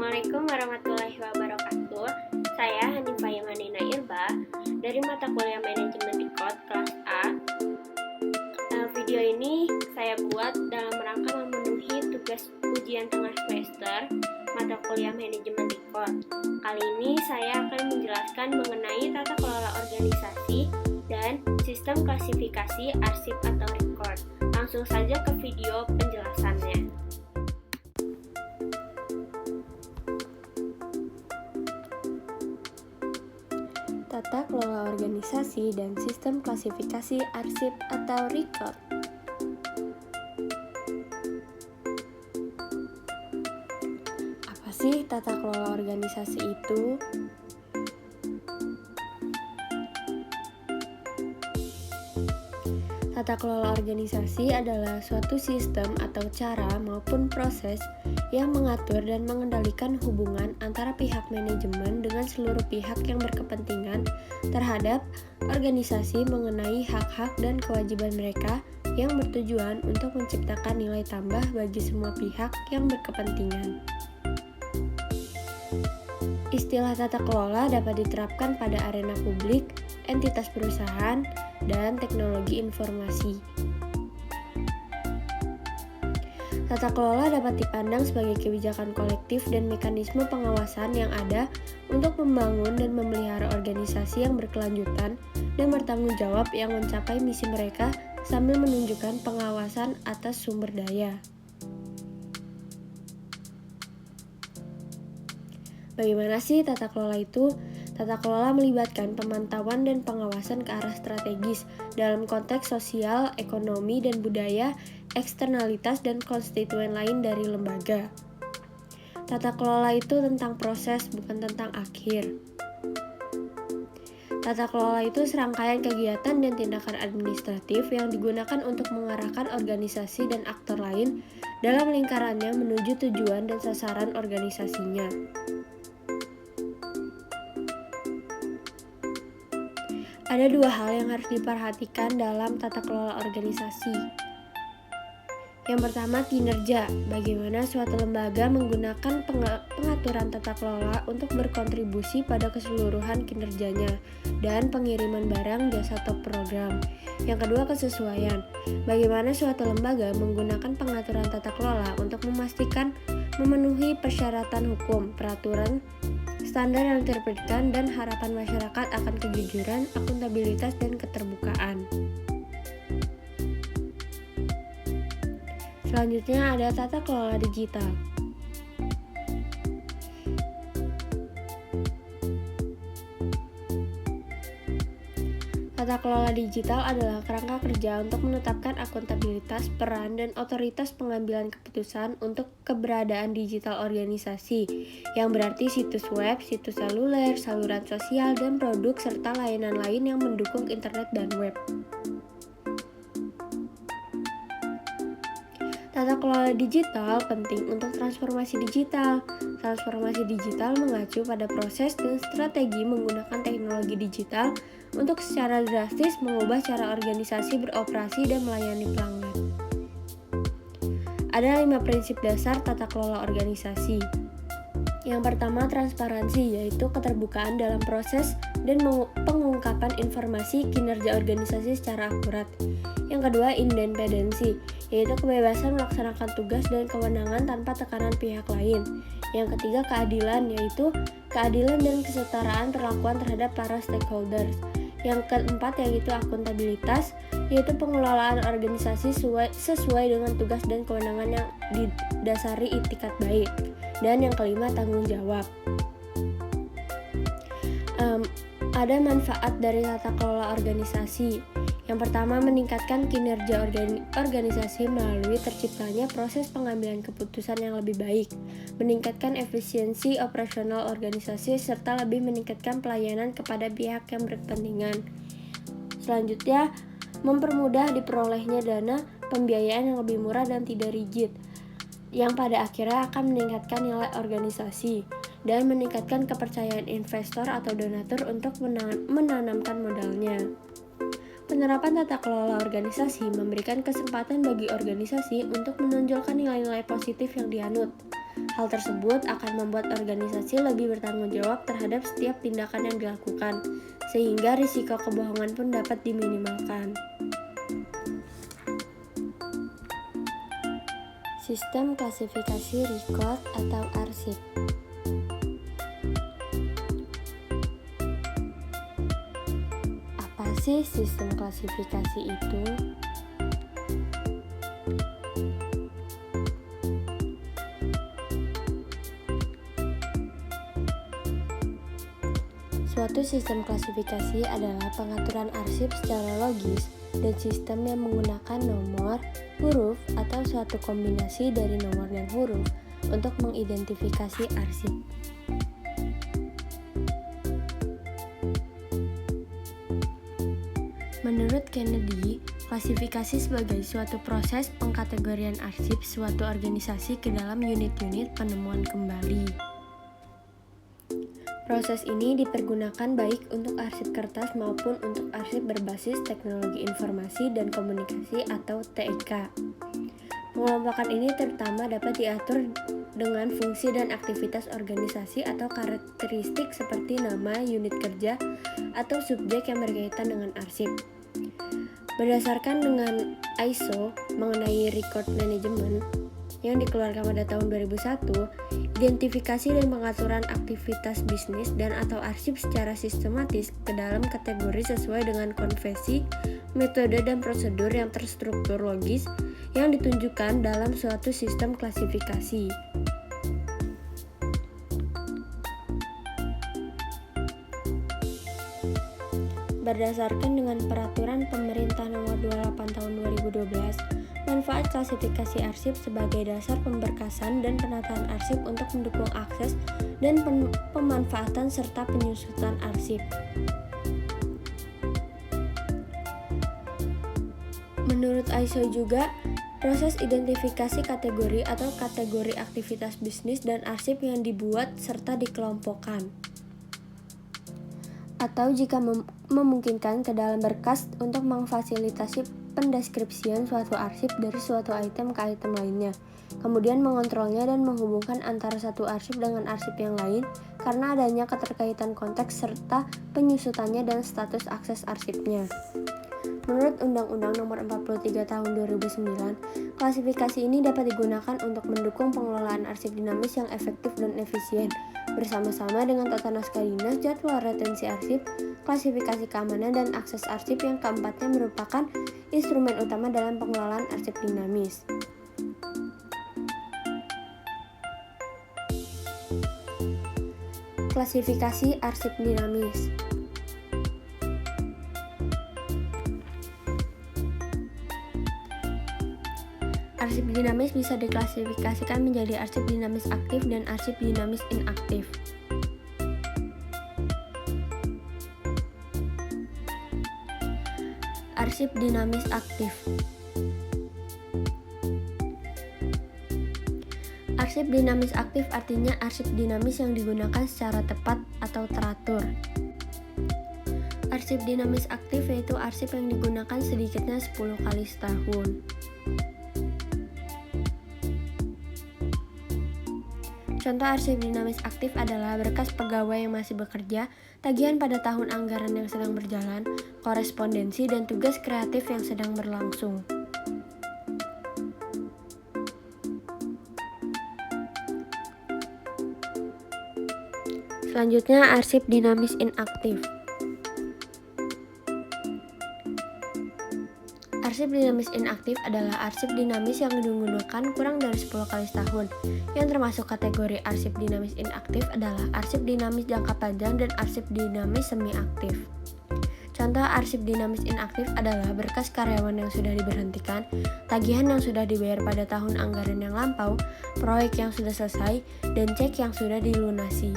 Assalamualaikum warahmatullahi wabarakatuh. Saya Hanifah Yamanina Irba dari mata kuliah Manajemen Dikot kelas A. Video ini saya buat dalam rangka memenuhi tugas ujian tengah semester mata kuliah Manajemen Dikot. Kali ini saya akan menjelaskan mengenai tata kelola organisasi dan sistem klasifikasi arsip atau record. Langsung saja ke video penjelasannya. Tata kelola organisasi dan sistem klasifikasi arsip atau record. Apa sih tata kelola organisasi itu? Tata kelola organisasi adalah suatu sistem atau cara maupun proses yang mengatur dan mengendalikan hubungan antara pihak manajemen dengan seluruh pihak yang berkepentingan terhadap organisasi mengenai hak-hak dan kewajiban mereka yang bertujuan untuk menciptakan nilai tambah bagi semua pihak yang berkepentingan. Istilah tata kelola dapat diterapkan pada arena publik, entitas perusahaan, dan teknologi informasi. Tata kelola dapat dipandang sebagai kebijakan kolektif dan mekanisme pengawasan yang ada untuk membangun dan memelihara organisasi yang berkelanjutan dan bertanggung jawab yang mencapai misi mereka sambil menunjukkan pengawasan atas sumber daya. Bagaimana sih tata kelola itu? Tata kelola melibatkan pemantauan dan pengawasan ke arah strategis dalam konteks sosial, ekonomi, dan budaya, eksternalitas, dan konstituen lain dari lembaga. Tata kelola itu tentang proses, bukan tentang akhir. Tata kelola itu serangkaian kegiatan dan tindakan administratif yang digunakan untuk mengarahkan organisasi dan aktor lain dalam lingkarannya menuju tujuan dan sasaran organisasinya. Ada dua hal yang harus diperhatikan dalam tata kelola organisasi. Yang pertama, kinerja. Bagaimana suatu lembaga menggunakan pengaturan tata kelola untuk berkontribusi pada keseluruhan kinerjanya dan pengiriman barang, jasa, atau program. Yang kedua, kesesuaian. Bagaimana suatu lembaga menggunakan pengaturan tata kelola untuk memastikan memenuhi persyaratan hukum, peraturan, standar yang diterbitkan, dan harapan masyarakat akan kejujuran, akuntabilitas, dan keterbukaan. Selanjutnya ada tata kelola digital. Tata kelola digital adalah kerangka kerja untuk menetapkan akuntabilitas, peran, dan otoritas pengambilan keputusan untuk keberadaan digital organisasi, yang berarti situs web, situs seluler, saluran sosial, dan produk serta layanan lain yang mendukung internet dan web. Tata kelola digital penting untuk transformasi digital. Transformasi digital mengacu pada proses dan strategi menggunakan teknologi digital untuk secara drastis mengubah cara organisasi beroperasi dan melayani pelanggan. Ada 5 prinsip dasar tata kelola organisasi. Yang pertama, transparansi, yaitu keterbukaan dalam proses dan pengungkapan informasi kinerja organisasi secara akurat. Yang kedua, independensi, yaitu kebebasan melaksanakan tugas dan kewenangan tanpa tekanan pihak lain. Yang ketiga, keadilan, yaitu keadilan dan kesetaraan perlakuan terhadap para stakeholders. Yang keempat, yaitu akuntabilitas, yaitu pengelolaan organisasi sesuai dengan tugas dan kewenangan yang didasari itikat baik. Dan yang kelima, tanggung jawab. Ada manfaat dari tata kelola organisasi. Yang pertama, meningkatkan kinerja organisasi melalui terciptanya proses pengambilan keputusan yang lebih baik, meningkatkan efisiensi operasional organisasi, serta lebih meningkatkan pelayanan kepada pihak yang berkepentingan. Selanjutnya, mempermudah diperolehnya dana pembiayaan yang lebih murah dan tidak rigid, yang pada akhirnya akan meningkatkan nilai organisasi dan meningkatkan kepercayaan investor atau donatur untuk menanamkan modalnya. Penerapan tata kelola organisasi memberikan kesempatan bagi organisasi untuk menonjolkan nilai-nilai positif yang dianut. Hal tersebut akan membuat organisasi lebih bertanggung jawab terhadap setiap tindakan yang dilakukan, sehingga risiko kebohongan pun dapat diminimalkan. Sistem klasifikasi record atau arsip. Apa sih sistem klasifikasi itu? Suatu sistem klasifikasi adalah pengaturan arsip secara logis dan sistem yang menggunakan nomor, huruf, atau suatu kombinasi dari nomor dan huruf untuk mengidentifikasi arsip. Menurut Kennedy, klasifikasi sebagai suatu proses pengkategorian arsip suatu organisasi ke dalam unit-unit penemuan kembali. Proses ini dipergunakan baik untuk arsip kertas maupun untuk arsip berbasis teknologi informasi dan komunikasi atau TIK. Pengelompokan ini terutama dapat diatur dengan fungsi dan aktivitas organisasi atau karakteristik seperti nama, unit kerja, atau subjek yang berkaitan dengan arsip. Berdasarkan dengan ISO mengenai record management yang dikeluarkan pada tahun 2001, identifikasi dan pengaturan aktivitas bisnis dan atau arsip secara sistematis ke dalam kategori sesuai dengan konvensi, metode dan prosedur yang terstruktur logis yang ditunjukkan dalam suatu sistem klasifikasi. Berdasarkan dengan Peraturan Pemerintah Nomor 28 Tahun 2012, manfaat klasifikasi arsip sebagai dasar pemberkasan dan penataan arsip untuk mendukung akses dan pemanfaatan serta penyusutan arsip. Menurut ISO juga, proses identifikasi kategori atau kategori aktivitas bisnis dan arsip yang dibuat serta dikelompokkan, atau jika memungkinkan ke dalam berkas untuk memfasilitasi pendeskripsian suatu arsip dari suatu item ke item lainnya, kemudian mengontrolnya dan menghubungkan antara satu arsip dengan arsip yang lain karena adanya keterkaitan konteks serta penyusutannya dan status akses arsipnya. Menurut Undang-Undang Nomor 43 Tahun 2009, klasifikasi ini dapat digunakan untuk mendukung pengelolaan arsip dinamis yang efektif dan efisien, bersama-sama dengan tata naskah dinas, jadwal retensi arsip, klasifikasi keamanan, dan akses arsip yang keempatnya merupakan instrumen utama dalam pengelolaan arsip dinamis. Klasifikasi arsip dinamis. Arsip dinamis bisa diklasifikasikan menjadi arsip dinamis aktif dan arsip dinamis inaktif. Arsip dinamis aktif. Arsip dinamis aktif artinya arsip dinamis yang digunakan secara tepat atau teratur. Arsip dinamis aktif yaitu arsip yang digunakan sedikitnya 10 kali setahun. Contoh arsip dinamis aktif adalah berkas pegawai yang masih bekerja, tagihan pada tahun anggaran yang sedang berjalan, korespondensi, dan tugas kreatif yang sedang berlangsung. Selanjutnya, arsip dinamis inaktif. Arsip dinamis inaktif adalah arsip dinamis yang digunakan kurang dari 10 kali setahun. Yang termasuk kategori arsip dinamis inaktif adalah arsip dinamis jangka panjang dan arsip dinamis semi-aktif. Contoh arsip dinamis inaktif adalah berkas karyawan yang sudah diberhentikan, tagihan yang sudah dibayar pada tahun anggaran yang lampau, proyek yang sudah selesai, dan cek yang sudah dilunasi.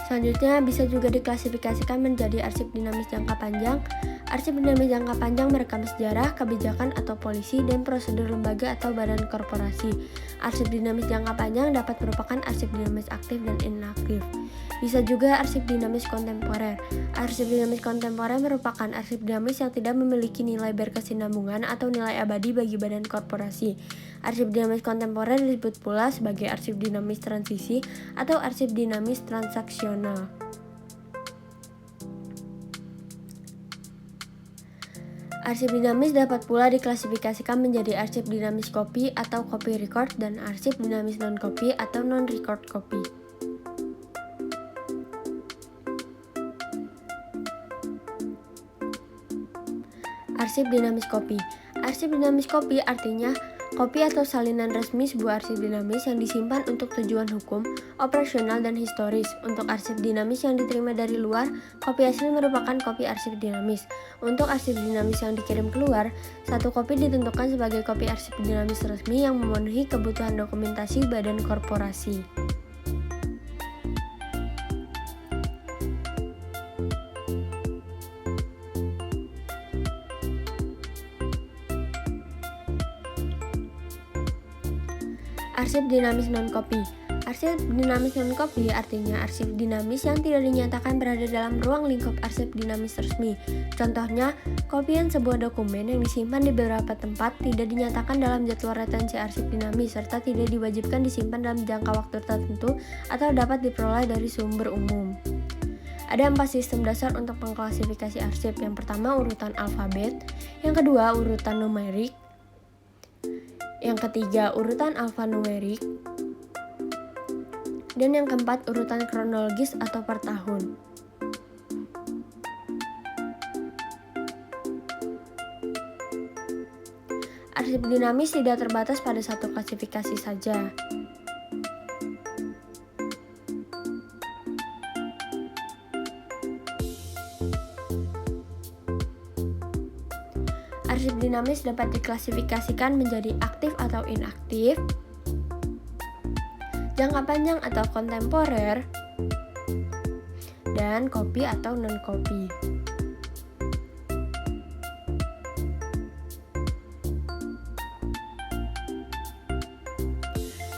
Selanjutnya bisa juga diklasifikasikan menjadi arsip dinamis jangka panjang. Arsip dinamis jangka panjang merekam sejarah, kebijakan atau polisi, dan prosedur lembaga atau badan korporasi. Arsip dinamis jangka panjang dapat merupakan arsip dinamis aktif dan inaktif. Bisa juga arsip dinamis kontemporer. Arsip dinamis kontemporer merupakan arsip dinamis yang tidak memiliki nilai berkesinambungan atau nilai abadi bagi badan korporasi. Arsip dinamis kontemporer disebut pula sebagai arsip dinamis transisi atau arsip dinamis transaksional. Arsip dinamis dapat pula diklasifikasikan menjadi arsip dinamis copy atau copy record dan arsip dinamis non-copy atau non-record copy. Arsip dinamis copy. Arsip dinamis copy artinya kopi atau salinan resmi sebuah arsip dinamis yang disimpan untuk tujuan hukum, operasional, dan historis. Untuk arsip dinamis yang diterima dari luar, kopi asli merupakan kopi arsip dinamis. Untuk arsip dinamis yang dikirim keluar, satu kopi ditentukan sebagai kopi arsip dinamis resmi yang memenuhi kebutuhan dokumentasi badan korporasi. Arsip dinamis non-copy. Arsip dinamis non-copy artinya arsip dinamis yang tidak dinyatakan berada dalam ruang lingkup arsip dinamis resmi. Contohnya, kopian sebuah dokumen yang disimpan di beberapa tempat tidak dinyatakan dalam jadwal retensi arsip dinamis serta tidak diwajibkan disimpan dalam jangka waktu tertentu atau dapat diperoleh dari sumber umum. Ada 4 sistem dasar untuk mengklasifikasi arsip. Yang pertama urutan alfabet, yang kedua urutan numerik, yang ketiga urutan alfanumerik, dan yang keempat urutan kronologis atau per tahun. Arsip dinamis tidak terbatas pada satu klasifikasi saja. Arsip dinamis dapat diklasifikasikan menjadi aktif atau inaktif, jangka panjang atau kontemporer, dan copy atau non-copy.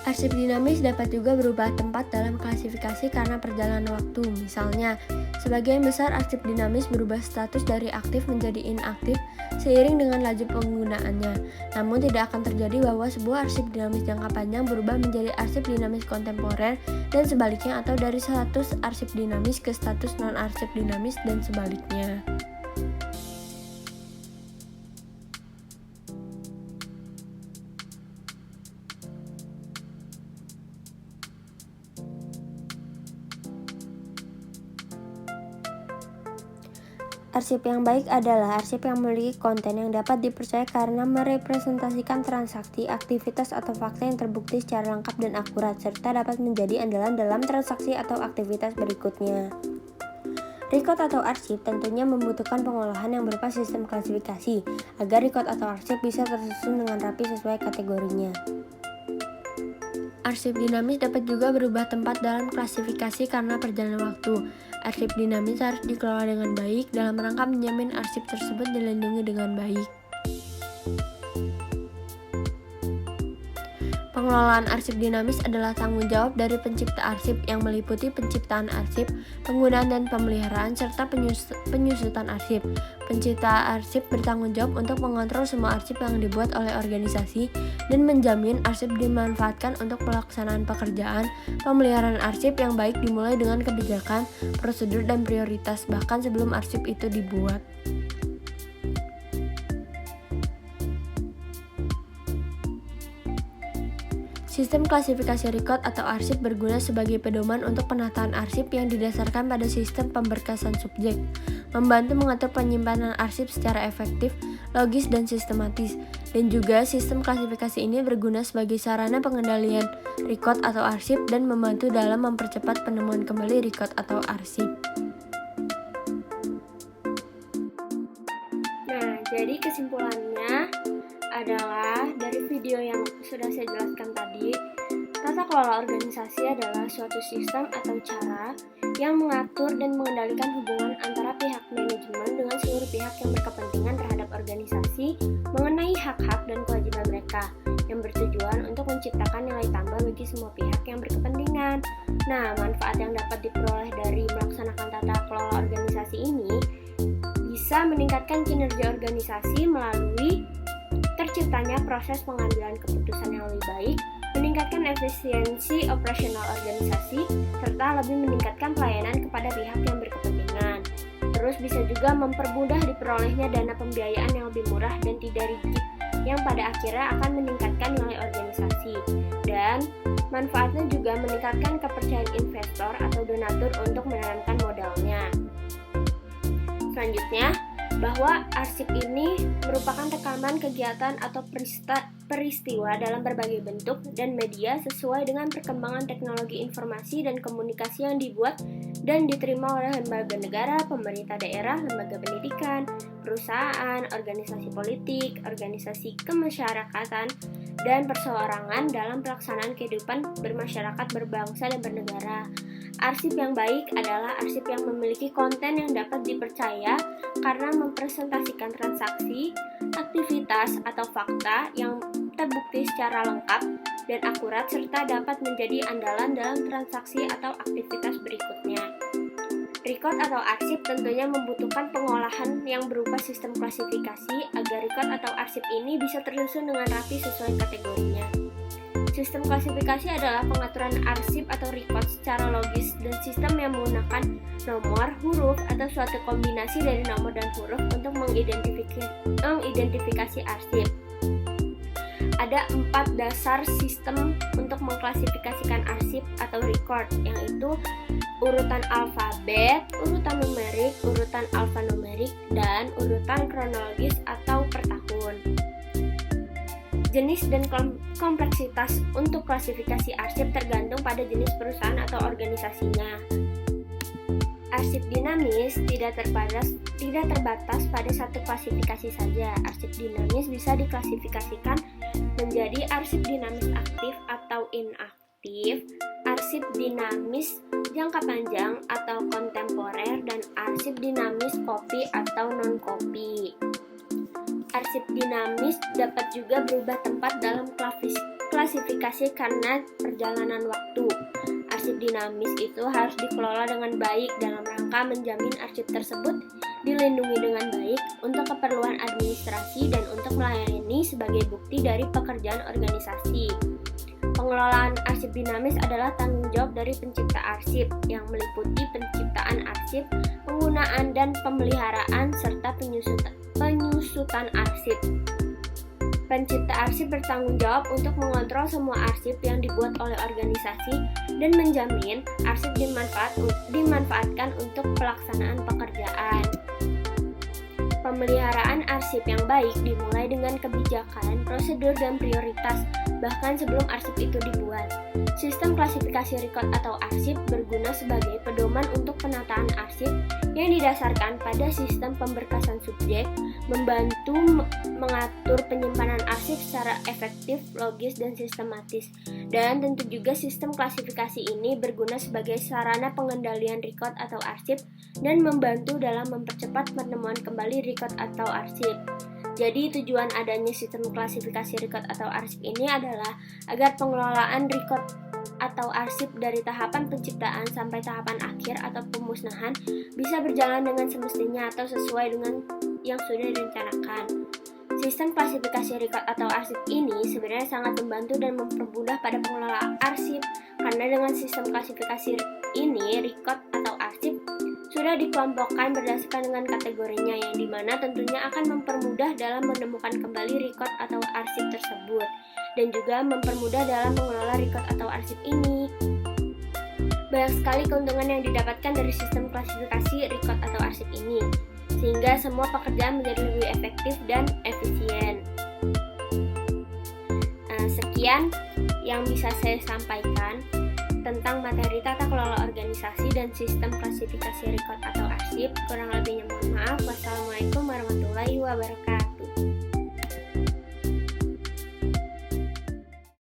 Arsip dinamis dapat juga berubah tempat dalam klasifikasi karena perjalanan waktu. Misalnya, sebagian besar arsip dinamis berubah status dari aktif menjadi inaktif seiring dengan laju penggunaannya. Namun tidak akan terjadi bahwa sebuah arsip dinamis jangka panjang berubah menjadi arsip dinamis kontemporer dan sebaliknya, atau dari status arsip dinamis ke status non-arsip dinamis dan sebaliknya. Arsip yang baik adalah arsip yang memiliki konten yang dapat dipercaya karena merepresentasikan transaksi, aktivitas, atau fakta yang terbukti secara lengkap dan akurat, serta dapat menjadi andalan dalam transaksi atau aktivitas berikutnya. Record atau arsip tentunya membutuhkan pengolahan yang berupa sistem klasifikasi, agar record atau arsip bisa tersusun dengan rapi sesuai kategorinya. Arsip dinamis dapat juga berubah tempat dalam klasifikasi karena perjalanan waktu. Arsip dinamis harus dikelola dengan baik dalam rangka menjamin arsip tersebut dilindungi dengan baik. Pengelolaan arsip dinamis adalah tanggung jawab dari pencipta arsip yang meliputi penciptaan arsip, penggunaan dan pemeliharaan, serta penyusutan arsip. Pencipta arsip bertanggung jawab untuk mengontrol semua arsip yang dibuat oleh organisasi dan menjamin arsip dimanfaatkan untuk pelaksanaan pekerjaan. Pemeliharaan arsip yang baik dimulai dengan kebijakan, prosedur, dan prioritas bahkan sebelum arsip itu dibuat. Sistem klasifikasi record atau arsip berguna sebagai pedoman untuk penataan arsip yang didasarkan pada sistem pemberkasan subjek, membantu mengatur penyimpanan arsip secara efektif, logis, dan sistematis. Dan juga sistem klasifikasi ini berguna sebagai sarana pengendalian record atau arsip dan membantu dalam mempercepat penemuan kembali record atau arsip. Nah, jadi kesimpulannya adalah dari video yang sudah saya jelaskan tadi, tata kelola organisasi adalah suatu sistem atau cara yang mengatur dan mengendalikan hubungan antara pihak manajemen dengan seluruh pihak yang berkepentingan terhadap organisasi mengenai hak-hak dan kewajiban mereka, yang bertujuan untuk menciptakan nilai tambah bagi semua pihak yang berkepentingan. Nah, manfaat yang dapat diperoleh bisa meningkatkan kinerja organisasi melalui terciptanya proses pengambilan keputusan yang lebih baik, meningkatkan efisiensi operasional organisasi, serta lebih meningkatkan pelayanan kepada pihak yang berkepentingan. Terus bisa juga mempermudah diperolehnya dana pembiayaan yang lebih murah dan tidak rigid, yang pada akhirnya akan meningkatkan nilai organisasi. Dan manfaatnya juga meningkatkan kepercayaan investor atau donatur untuk menanamkan modalnya. Selanjutnya, bahwa arsip ini merupakan rekaman kegiatan atau peristiwa dalam berbagai bentuk dan media sesuai dengan perkembangan teknologi informasi dan komunikasi yang dibuat dan diterima oleh lembaga negara, pemerintah daerah, lembaga pendidikan, perusahaan, organisasi politik, organisasi kemasyarakatan, dan perseorangan dalam pelaksanaan kehidupan bermasyarakat, berbangsa, dan bernegara. Arsip yang baik adalah arsip yang memiliki konten yang dapat dipercaya karena mempresentasikan transaksi, aktivitas, atau fakta yang terbukti secara lengkap dan akurat serta dapat menjadi andalan dalam transaksi atau aktivitas berikutnya. Record atau arsip tentunya membutuhkan pengolahan yang berupa sistem klasifikasi agar record atau arsip ini bisa tersusun dengan rapi sesuai kategorinya. Sistem klasifikasi adalah pengaturan arsip atau record secara logis dan sistem yang menggunakan nomor, huruf, atau suatu kombinasi dari nomor dan huruf untuk mengidentifikasi arsip. Ada 4 dasar sistem untuk mengklasifikasikan arsip atau record, yaitu urutan alfabet, urutan numerik, urutan alfanumerik, dan urutan kronologis atau per tahun. Jenis dan kompleksitas untuk klasifikasi arsip tergantung pada jenis perusahaan atau organisasinya. Arsip dinamis tidak terbatas pada satu klasifikasi saja. Arsip dinamis bisa diklasifikasikan menjadi arsip dinamis aktif atau inaktif, arsip dinamis jangka panjang atau kontemporer, dan arsip dinamis copy atau non-copy. Arsip dinamis dapat juga berubah tempat dalam klasifikasi karena perjalanan waktu. Arsip dinamis itu harus dikelola dengan baik dalam rangka menjamin arsip tersebut dilindungi dengan baik untuk keperluan administrasi dan untuk melayani sebagai bukti dari pekerjaan organisasi. Pengelolaan arsip dinamis adalah tanggung jawab dari pencipta arsip yang meliputi penciptaan arsip, penggunaan dan pemeliharaan, serta penyusutan arsip. Pencipta arsip bertanggung jawab untuk mengontrol semua arsip yang dibuat oleh organisasi dan menjamin arsip dimanfaatkan untuk pelaksanaan pekerjaan. Pemeliharaan arsip yang baik dimulai dengan kebijakan, prosedur, dan prioritas, bahkan sebelum arsip itu dibuat. Sistem klasifikasi record atau arsip berguna sebagai pedoman untuk penataan arsip yang didasarkan pada sistem pemberkasan subjek, membantu mengatur penyimpanan arsip secara efektif, logis, dan sistematis. Dan tentu juga sistem klasifikasi ini berguna sebagai sarana pengendalian record atau arsip dan membantu dalam mempercepat penemuan kembali record atau arsip. Jadi tujuan adanya sistem klasifikasi record atau arsip ini adalah agar pengelolaan record atau arsip dari tahapan penciptaan sampai tahapan akhir atau pemusnahan bisa berjalan dengan semestinya atau sesuai dengan yang sudah direncanakan. Sistem klasifikasi record atau arsip ini sebenarnya sangat membantu dan mempermudah pada pengelola arsip karena dengan sistem klasifikasi ini record atau arsip sudah dikelompokkan berdasarkan dengan kategorinya yang dimana tentunya akan mempermudah dalam menemukan kembali record atau arsip tersebut dan juga mempermudah dalam mengelola record atau arsip ini. Banyak sekali keuntungan yang didapatkan dari sistem klasifikasi record atau arsip ini sehingga semua pekerjaan menjadi lebih efektif dan efisien. Sekian yang bisa saya sampaikan tentang materi tata kelola organisasi dan sistem klasifikasi record atau arsip. Kurang lebihnya mohon maaf. Wassalamualaikum warahmatullahi wabarakatuh.